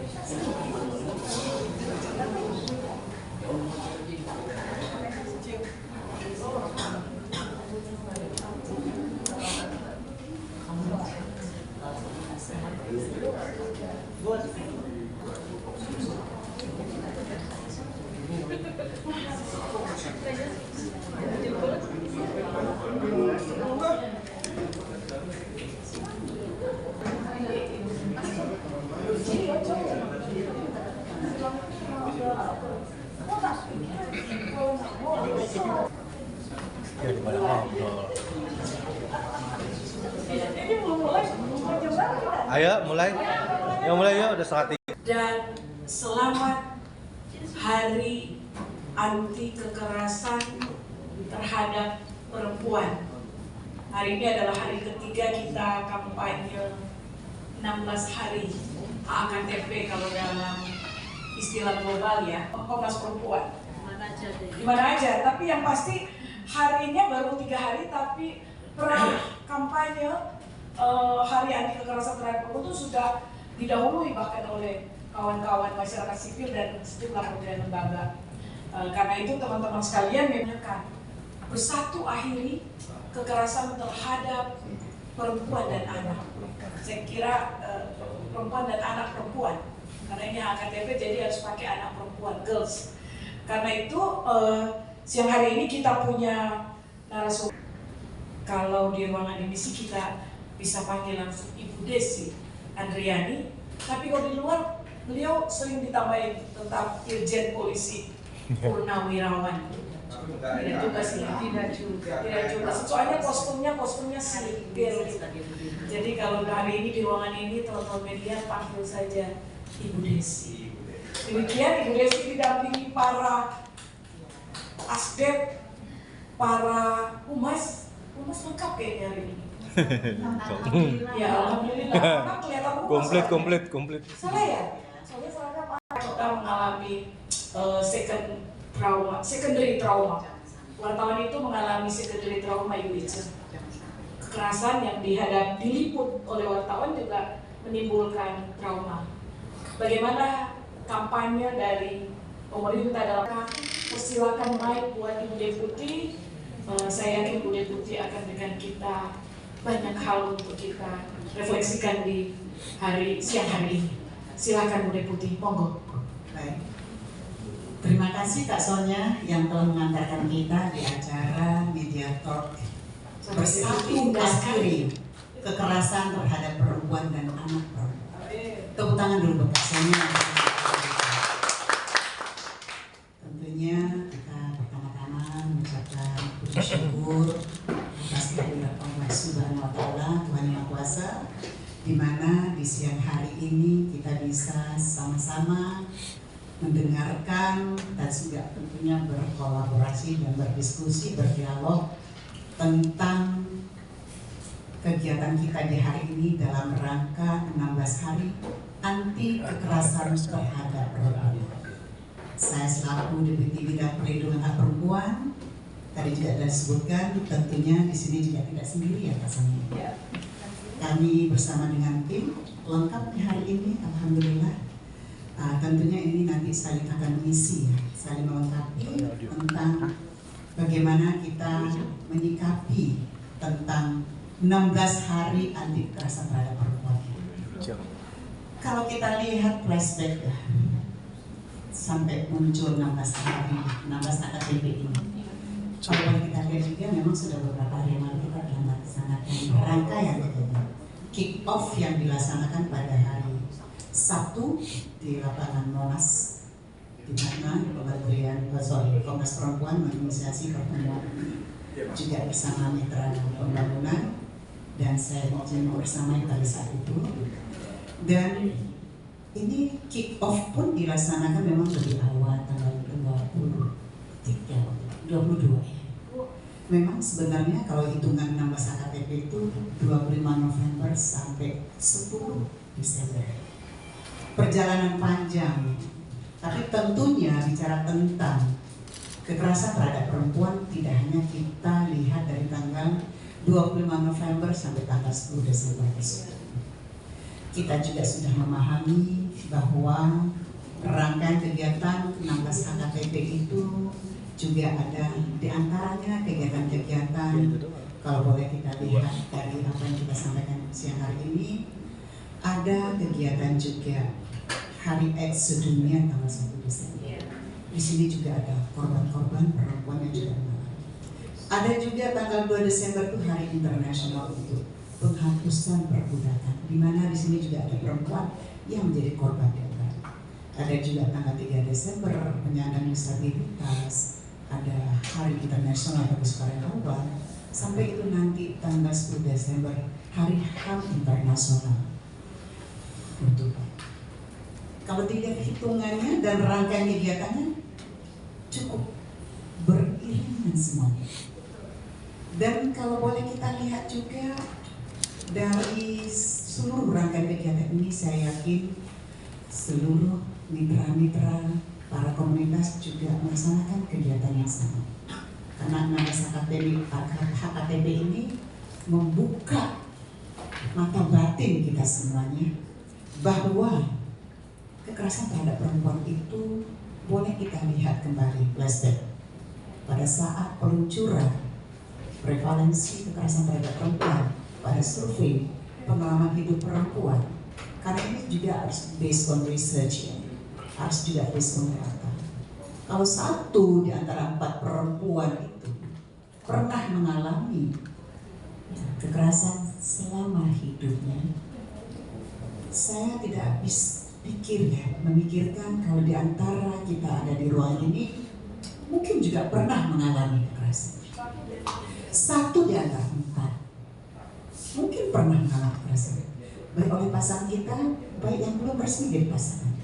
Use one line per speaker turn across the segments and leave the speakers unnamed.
Ya pada ngobrol. Ayo mulai. Ya mulai ya udah setengah 3.
Dan selamat Hari Anti Kekerasan Terhadap Perempuan. Hari ini adalah hari ketiga kita kampanye 16 hari AKTP kalau dalam istilah global ya, Komnas Perempuan. Di mana aja, tapi yang pasti harinya baru 3 hari, tapi kampanye Hari Anti Kekerasan Terhadap Perempuan itu sudah didahului bahkan oleh kawan-kawan masyarakat sipil dan sejumlah kementerian lembaga. Karena itu teman-teman sekalian mengingatkan bersatu akhiri kekerasan terhadap perempuan dan anak. Saya kira perempuan dan anak perempuan, karena ini AKTP jadi harus pakai anak perempuan, girls. Karena itu siang hari ini kita punya narasumber. Kalau di ruangan ini sih kita bisa panggil langsung Ibu Desi Andriani, tapi kalau di luar beliau sering ditambahin tentang Irjen Polisi Purnawirawan. Tidak juga sih, tidak juga. Soalnya kostumnya sipil. Jadi kalau hari ini di ruangan ini teman-teman media panggil saja Ibu Desi. Demikian Ibu Desi didampingi para asdep, para humas lengkap kayaknya hari ini. Ya alhamdulillah. Karena kelihatan
Komplit.
Salah ya? Soalnya salah kita mengalami secondary trauma. Wartawan itu mengalami secondary trauma UIC. Kekerasan yang diliput oleh wartawan juga menimbulkan trauma. Bagaimana kampanye dari pemerintah dalam persilakan mic buat Ibu Deputi. Saya yakin Ibu Deputi akan dengan kita banyak hal untuk kita refleksikan di siang hari ini. Silakan Bu Deputi, monggo.
Baik. Terima kasih Kak Sonia yang telah mengantarkan kita di acara Media Talk bersatu akhiri kekerasan terhadap perempuan dan anak perempuan. Tepuk tangan dulu buat Kak Sonia. Tentunya kita pertama-tama mengucapkan puji syukur atas kehadirat Allah Subhanahu wa Ta'ala, Tuhan Yang Maha Kuasa, di mana di siang hari ini kita bisa sama-sama mendengarkan dan juga tentunya berkolaborasi dan berdiskusi, berdialog tentang kegiatan kita di hari ini dalam rangka 16 hari anti kekerasan terhadap perempuan. Saya selaku Deputi Bidang Perlindungan Hak Perempuan, tadi juga sudah disebutkan, tentunya di sini juga tidak sendiri ya Kak Sani. Kami bersama dengan tim lengkap di hari ini, alhamdulillah. Tentunya ini nanti saling akan mengisi, saling melengkapi tentang bagaimana kita menyikapi tentang 16 hari anti kekerasan terhadap perempuan. Kalau kita lihat flashback ya, sampai muncul 16 hari, 16 AKTP ini. Kalau kita lihat juga memang sudah beberapa hari yang lalu kita telah melaksanakan rangkaian kick off yang dilaksanakan pada hari Sabtu di lapangan Monas, di mana Komnas Perempuan menginisiasi pertemuan juga bersama mitra pembangunan dan saya bersama pada saat itu. Dan ini kick off pun dilaksanakan memang lebih awal tanggal 22. Memang sebenarnya kalau hitungan 16 AKTP itu 25 November sampai 10 Desember. Perjalanan panjang, tapi tentunya bicara tentang kekerasan terhadap perempuan tidak hanya kita lihat dari tanggal 25 November sampai tanggal 10 Desember tersebut. Kita juga sudah memahami bahwa rangkaian kegiatan 16 HKTP itu juga ada di antaranya kegiatan-kegiatan, kalau boleh kita lihat dari apa yang kita sampaikan siang hari ini, ada kegiatan juga Hari AIDS Sedunia tanggal 1 Desember. Di sini juga ada korban-korban perempuan yang juga mengalami. Ada juga tanggal 2 Desember itu Hari Internasional untuk penghapusan perbudakan, di mana di sini juga ada perempuan yang menjadi korban perbudakan. Ada juga tanggal 3 Desember penyandang disabilitas, ada Hari Internasional bagi Sukarelawan, sampai itu nanti tanggal 10 Desember Hari HAM Internasional. Untuk kalau dilihat hitungannya dan rangkaian kegiatannya cukup beriringan semuanya. Dan kalau boleh kita lihat juga dari seluruh rangkaian kegiatan ini, saya yakin seluruh mitra-mitra para komunitas juga melaksanakan kegiatan yang sama. Karena 16 HKTP ini membuka mata batin kita semuanya bahwa kekerasan terhadap perempuan itu boleh kita lihat kembali flashback pada saat peluncuran prevalensi kekerasan terhadap perempuan pada survei pengalaman hidup perempuan. Karena ini juga harus based on research ya, harus juga based on data. Kalau 1 di antara 4 perempuan itu pernah mengalami kekerasan selama hidupnya, saya tidak habis pikir ya, memikirkan kalau di antara kita ada di ruang ini mungkin juga pernah mengalami kekerasan. 1 di antara 4 mungkin pernah mengalami kekerasan, baik oleh pasangan kita, baik yang belum resmi jadi pasangan.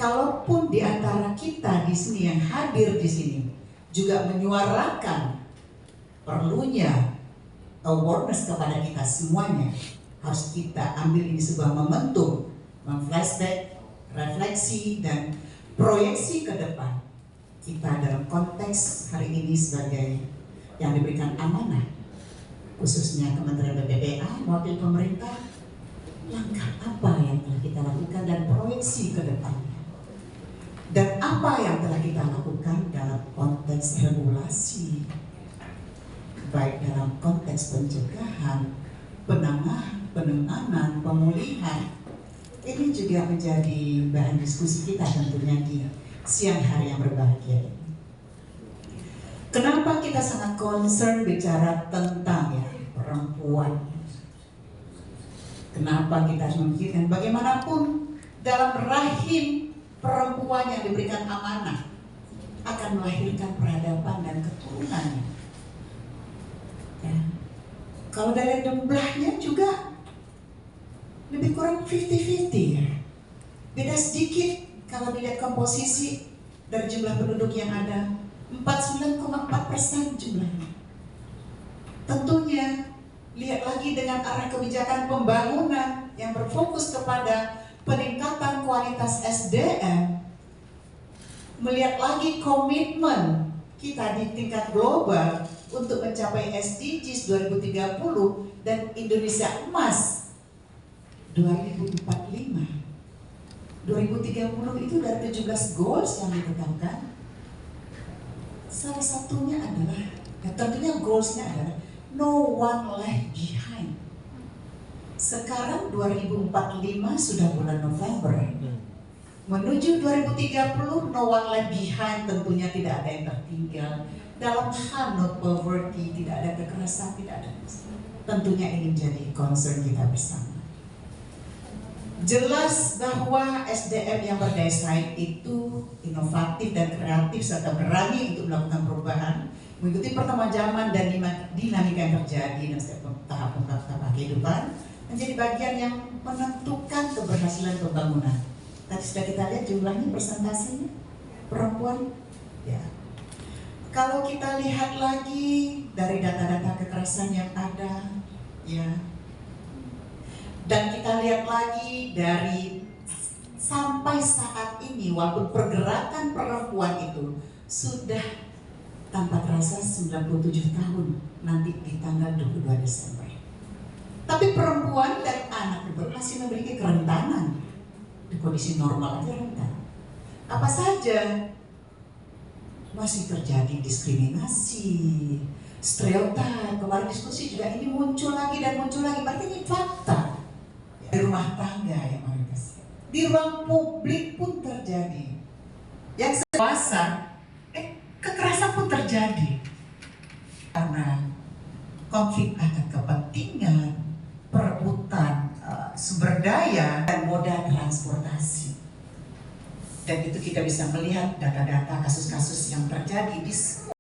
Kalaupun di antara kita di sini yang hadir di sini juga menyuarakan perlunya awareness kepada kita semuanya, harus kita ambil ini sebuah momentum, memflashback, refleksi dan proyeksi ke depan kita dalam konteks hari ini sebagai yang diberikan amanah, khususnya Kementerian PPPA, wakil pemerintah, langkah apa yang telah kita lakukan dan proyeksi ke depannya. Dan apa yang telah kita lakukan dalam konteks regulasi, baik dalam konteks pencegahan, penanganan, pemulihan, ini juga menjadi bahan diskusi kita tentunya di siang hari yang berbahagia ini. Kenapa kita sangat concern bicara tentang ya perempuan? Kenapa kita harus memikirkan bagaimanapun dalam rahim perempuan yang diberikan amanah akan melahirkan peradaban dan keturunannya. Ya. Kalau dari jumlahnya juga lebih kurang 50-50 ya. Beda sedikit kalau dilihat komposisi dari jumlah penduduk yang ada, 49,4% jumlahnya. Tentunya lihat lagi dengan arah kebijakan pembangunan yang berfokus kepada peningkatan kualitas SDM, melihat lagi komitmen kita di tingkat global untuk mencapai SDGs 2030 dan Indonesia Emas 2045. 2030 itu dari 17 goals yang ditetapkan. Salah satunya adalah, tentunya goalsnya adalah no one left behind. Sekarang 2045 sudah bulan November. Menuju 2030 no one left behind, tentunya tidak ada yang tertinggal. Dalam hal no poverty, tidak ada kekerasan, tidak ada. Tentunya ini menjadi concern kita bersama. Jelas bahwa SDM yang berdaya saing itu inovatif dan kreatif serta berani untuk melakukan perubahan, mengikuti perkembangan zaman dan dinamika yang terjadi dalam setiap tahap kehidupan, menjadi bagian yang menentukan keberhasilan pembangunan. Tadi sudah kita lihat jumlahnya, persentasenya perempuan. Ya. Kalau kita lihat lagi dari data-data kekerasan yang ada, ya. Dan kita lihat lagi dari sampai saat ini, walaupun pergerakan perempuan itu sudah tanpa terasa 97 tahun nanti di tanggal 22 Desember. Tapi perempuan dan anak itu masih memiliki kerentanan di kondisi normal aja rentan. Apa saja? Masih terjadi diskriminasi, stereotip. Kemarin diskusi juga ini muncul lagi dan muncul lagi. Berarti ini fakta. Di rumah tangga ya Maritas. Di ruang publik pun terjadi. Yang dewasa, kekerasan pun terjadi. Karena konflik akan kepentingan, perebutan sumber daya dan moda transportasi. Dan itu kita bisa melihat data-data kasus-kasus yang terjadi di semua